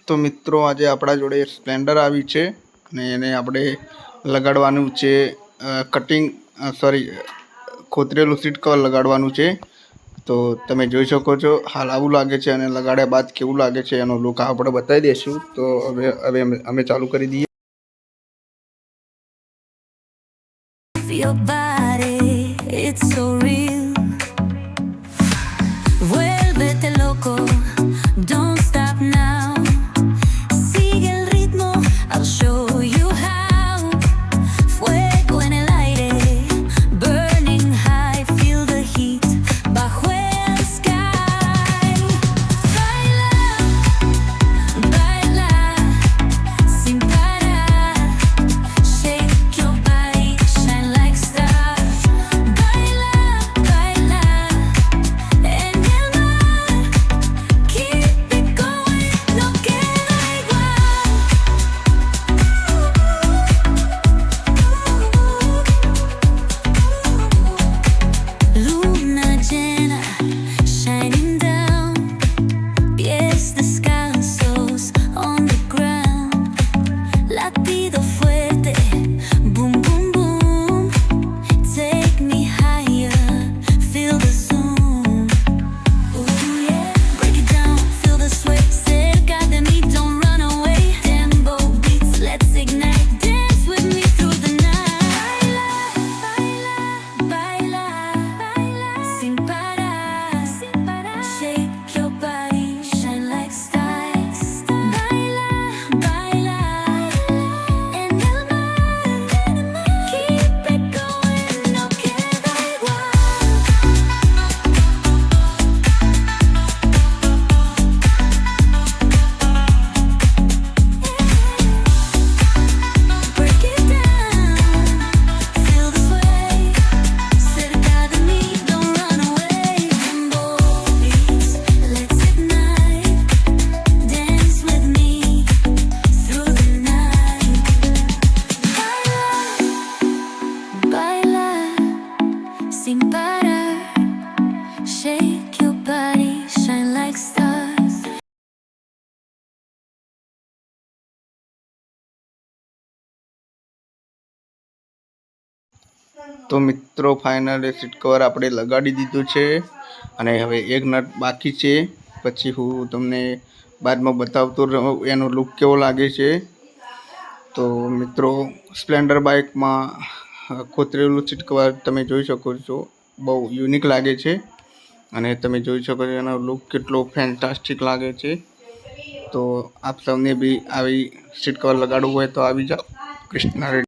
તો મિત્રો આજે આપણા જોડે સ્પ્લેન્ડર આવી છે અને એને આપણે લગાડવાનું છે ખોતરેલું સીટ કવર લગાડવાનું છે। તો તમે જોઈ શકો છો હાલ આવું લાગે છે અને લગાડ્યા બાદ કેવું લાગે છે એનો લુક આપણે બતાવી દઈશું। તો હવે અમે ચાલુ કરી દઈએ। Your body, it's so real. Vuélvete loco, don't stop now. Sigue el ritmo, I'll show you how. Fuego en el aire, burning high, feel the heat bajo el sky. Baila, baila, sin parar. Shake your body, shine like stars. Baila, baila, en el mar. Keep it going, no queda igual. Luna llena, shining down. Pies descalzos on the ground. Latido fuerte, boom, boom, boom. Take me higher, feel the zoom. Ooh, yeah. Break it down, feel the sway. Cerca de mí, don't run away. Tempo beats, let's ignite. Dance with me through the night. Baila, baila, baila, sin parar, sin parar. Shake your body, shine like stars. Baila, baila, en el mar. Keep it going, no queda igual. Break it down, feel the sway. Cerca de mí, don't run away. Tempo beats, let's ignite. Dance with me through the night. Baila, sin parar. Shake your body, shine like stars. તો મિત્રો finally seat cover આપણે લગાડી દીધું છે અને હવે એક nut બાકી છે। પછી હું તમને બાદમાં બતાવતો રહું એનો લુક કેવો લાગે છે। તો મિત્રો સ્પ્લેન્ડર બાઇકમાં ખોતરેલું સીટ કવર તમે જોઈ શકો છો, બહુ યુનિક લાગે છે અને તમે જોઈ શકો છો એનો લુક કેટલો ફેન્ટાસ્ટિક લાગે છે। તો આપ સૌને બી આવી સીટ કવર લગાડવું હોય તો આવી જાઓ કૃષ્ણા રેડી।